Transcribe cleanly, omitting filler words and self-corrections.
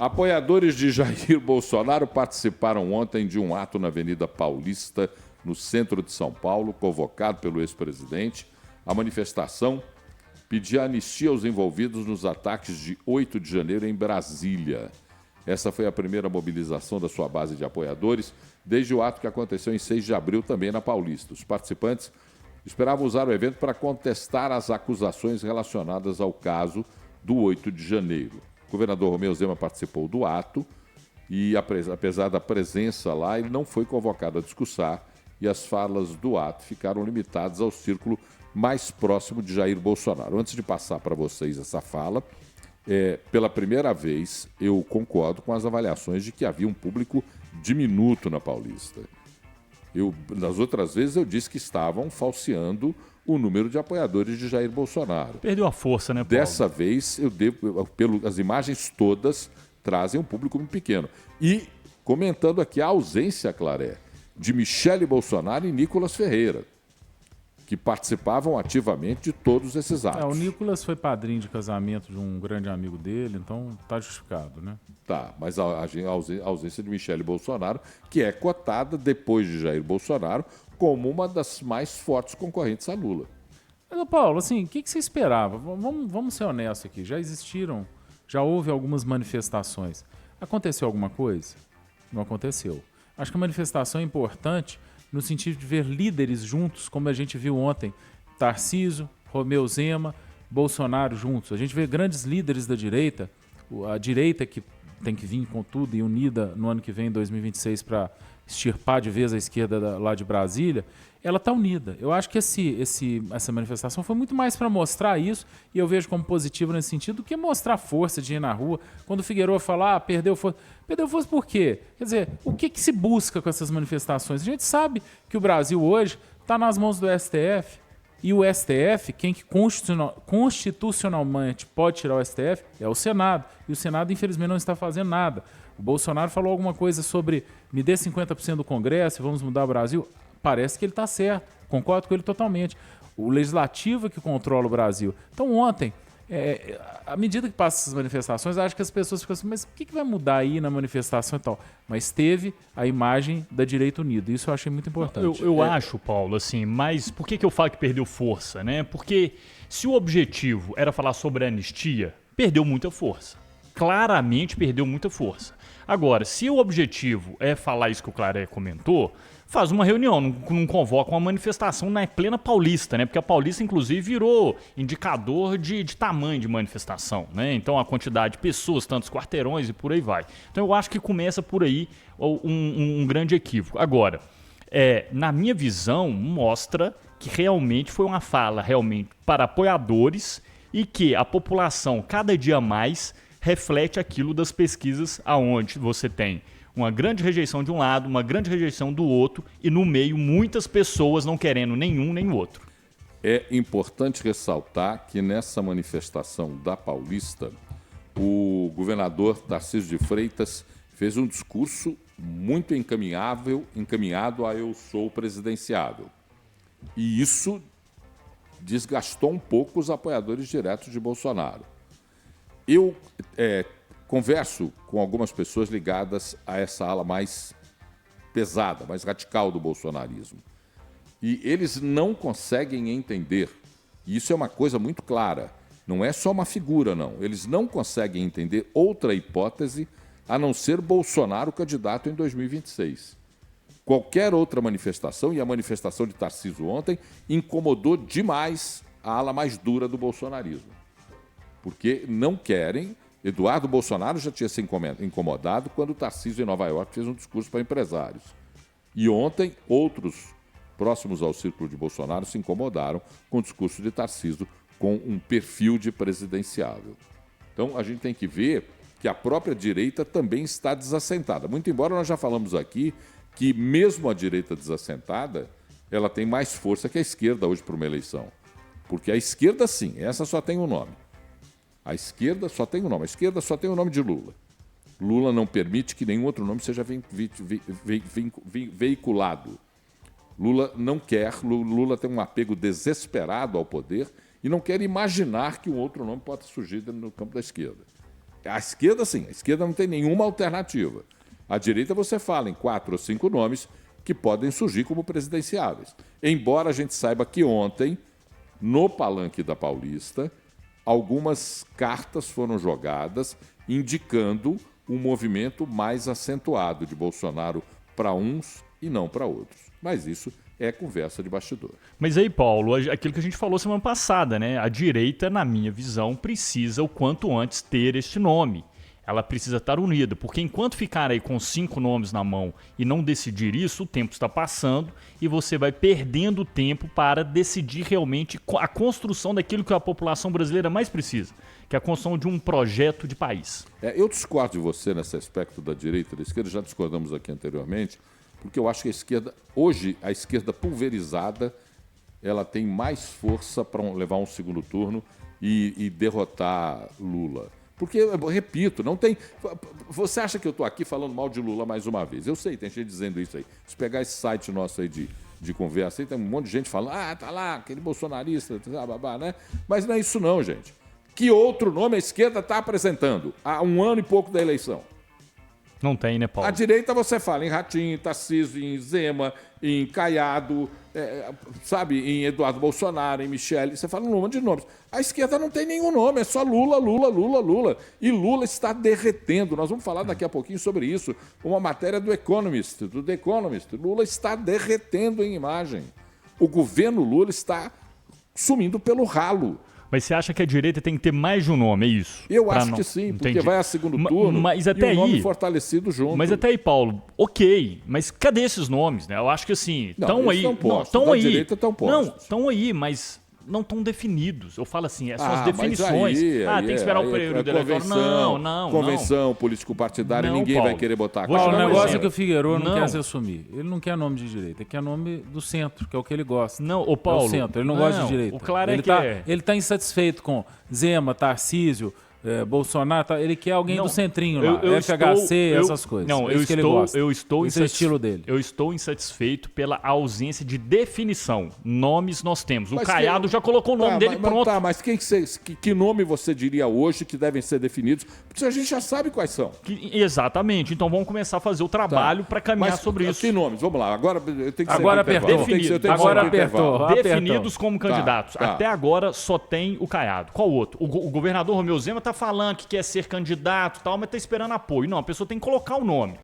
Apoiadores de Jair Bolsonaro participaram ontem de um ato na Avenida Paulista, no centro de São Paulo, convocado pelo ex-presidente. A manifestação pedia anistia aos envolvidos nos ataques de 8 de janeiro em Brasília. Essa foi a primeira mobilização da sua base de apoiadores, desde o ato que aconteceu em 6 de abril, também na Paulista. Os participantes esperavam usar o evento para contestar as acusações relacionadas ao caso do 8 de janeiro. O governador Romeu Zema participou do ato e, apesar da presença lá, ele não foi convocado a discursar e as falas do ato ficaram limitadas ao círculo mais próximo de Jair Bolsonaro. Antes de passar para vocês essa fala, pela primeira vez eu concordo com as avaliações de que havia um público diminuto na Paulista. Nas outras vezes eu disse que estavam falseando o número de apoiadores de Jair Bolsonaro. Perdeu a força, né, Paulo? Dessa vez, as imagens todas trazem um público muito pequeno. E comentando aqui a ausência, Claré, de Michele Bolsonaro e Nicolas Ferreira, que participavam ativamente de todos esses atos. O Nicolas foi padrinho de casamento de um grande amigo dele, então está justificado, né? Tá, mas a ausência de Michele Bolsonaro, que é cotada depois de Jair Bolsonaro como uma das mais fortes concorrentes a Lula. Mas, Paulo, assim, o que você esperava? Vamos ser honestos aqui. Já houve algumas manifestações. Aconteceu alguma coisa? Não aconteceu. Acho que a manifestação é importante no sentido de ver líderes juntos, como a gente viu ontem, Tarcísio, Romeu Zema, Bolsonaro juntos. A gente vê grandes líderes da direita, a direita que tem que vir com tudo e unida no ano que vem, em 2026, para extirpar de vez a esquerda lá de Brasília, ela está unida. Eu acho que essa manifestação foi muito mais para mostrar isso, e eu vejo como positivo nesse sentido, do que mostrar força de ir na rua. Quando o Figueiredo fala, perdeu força. Perdeu força por quê? Quer dizer, o que se busca com essas manifestações? A gente sabe que o Brasil hoje está nas mãos do STF, e o STF, quem que constitucionalmente pode tirar o STF é o Senado, e o Senado, infelizmente, não está fazendo nada. O Bolsonaro falou alguma coisa sobre me dê 50% do Congresso, vamos mudar o Brasil. Parece que ele está certo, concordo com ele totalmente. O Legislativo é que controla o Brasil. Então, ontem, à medida que passam essas manifestações, acho que as pessoas ficam assim, mas o que vai mudar aí na manifestação e tal? Mas teve a imagem da direita unida, isso eu achei muito importante. Eu acho, Paulo, assim, mas por que eu falo que perdeu força, né? Porque se o objetivo era falar sobre a anistia, perdeu muita força. Claramente perdeu muita força. Agora, se o objetivo é falar isso que o Claré comentou, faz uma reunião, não convoca uma manifestação na plena Paulista, né? Porque a Paulista, inclusive, virou indicador de tamanho de manifestação, né? Então, a quantidade de pessoas, tantos quarteirões e por aí vai. Então, eu acho que começa por aí um grande equívoco. Agora, na minha visão, mostra que realmente foi uma fala realmente para apoiadores e que a população, cada dia mais, reflete aquilo das pesquisas aonde você tem uma grande rejeição de um lado, uma grande rejeição do outro e no meio muitas pessoas não querendo nenhum nem o outro. É importante ressaltar que nessa manifestação da Paulista, o governador Tarcísio de Freitas fez um discurso muito encaminhado a eu sou presidenciável. E isso desgastou um pouco os apoiadores diretos de Bolsonaro. Eu converso com algumas pessoas ligadas a essa ala mais pesada, mais radical do bolsonarismo. E eles não conseguem entender, e isso é uma coisa muito clara, não é só uma figura, não. Eles não conseguem entender outra hipótese a não ser Bolsonaro candidato em 2026. Qualquer outra manifestação, e a manifestação de Tarcísio ontem, incomodou demais a ala mais dura do bolsonarismo. Porque não querem. Eduardo Bolsonaro já tinha se incomodado quando o Tarcísio, em Nova York, fez um discurso para empresários. E ontem, outros próximos ao círculo de Bolsonaro se incomodaram com o discurso de Tarcísio com um perfil de presidenciável. Então, a gente tem que ver que a própria direita também está desassentada. Muito embora nós já falamos aqui que mesmo a direita desassentada, ela tem mais força que a esquerda hoje para uma eleição. Porque a esquerda, sim, essa só tem um nome. A esquerda só tem um nome. A esquerda só tem o nome de Lula. Lula não permite que nenhum outro nome seja veiculado. Lula não quer, Lula tem um apego desesperado ao poder e não quer imaginar que um outro nome possa surgir no campo da esquerda. A esquerda, sim. A esquerda não tem nenhuma alternativa. A direita, você fala em 4 ou 5 nomes que podem surgir como presidenciáveis. Embora a gente saiba que ontem, no palanque da Paulista, algumas cartas foram jogadas indicando um movimento mais acentuado de Bolsonaro para uns e não para outros. Mas isso é conversa de bastidor. Mas aí, Paulo, aquilo que a gente falou semana passada, né? A direita, na minha visão, precisa o quanto antes ter este nome. Ela precisa estar unida, porque enquanto ficar aí com 5 nomes na mão e não decidir isso, o tempo está passando e você vai perdendo tempo para decidir realmente a construção daquilo que a população brasileira mais precisa, que é a construção de um projeto de país. Eu discordo de você nesse aspecto da direita e da esquerda, já discordamos aqui anteriormente, porque eu acho que a esquerda, hoje, a esquerda pulverizada, ela tem mais força para levar um segundo turno e derrotar Lula. Porque, eu repito, não tem... Você acha que eu estou aqui falando mal de Lula mais uma vez? Eu sei, tem gente dizendo isso aí. Se pegar esse site nosso aí de conversa, aí tem um monte de gente falando, tá lá, aquele bolsonarista, babá, né? Mas não é isso não, gente. Que outro nome a esquerda está apresentando há 1 ano e pouco da eleição? Não tem, né, Paulo? À direita você fala em Ratinho, em Tarcísio, em Zema, em Caiado, sabe, em Eduardo Bolsonaro, em Michele. Você fala um monte de nomes. A esquerda não tem nenhum nome, é só Lula, Lula, Lula, Lula. E Lula está derretendo. Nós vamos falar daqui a pouquinho sobre isso. Uma matéria do Economist, do The Economist. Lula está derretendo em imagem. O governo Lula está sumindo pelo ralo. Mas você acha que a direita tem que ter mais de um nome, é isso? Eu acho que sim, porque vai a segundo turno mas até e um nome aí, fortalecido junto. Mas até aí, Paulo, ok, mas cadê esses nomes, né? Eu acho que assim, estão aí. Estão aí. Direita estão postos. Não, estão aí, mas não estão definidos. Eu falo assim, são as definições. Aí tem que esperar o período eleitoral. Não. Convenção político-partidária, ninguém Paulo, vai querer botar a Paulo, o cara. negócio é que o Figueiredo não quer se assumir. Ele não quer nome de direita, ele quer nome do centro, que é o que ele gosta. Não, o Paulo. É o centro, ele não gosta de direita. O claro ele ele tá insatisfeito com Zema, Tarcísio, Bolsonaro, ele quer alguém do centrinho lá, FHC, essas coisas. Não, eu estou Esse é o estilo dele. Eu estou insatisfeito pela ausência de definição. Nomes nós temos. O Caiado já colocou o nome dele pronto. Mas que nome você diria hoje que devem ser definidos? Porque a gente já sabe quais são. Exatamente. Então vamos começar a fazer o trabalho para caminhar sobre isso. Que nomes? Vamos lá. Agora tem que agora apertou. Agora apertou. Definidos como candidatos. Até agora só tem o Caiado. Qual outro? O governador Romeu Zema está falando que quer ser candidato e tal, mas está esperando apoio. Não, a pessoa tem que colocar o nome.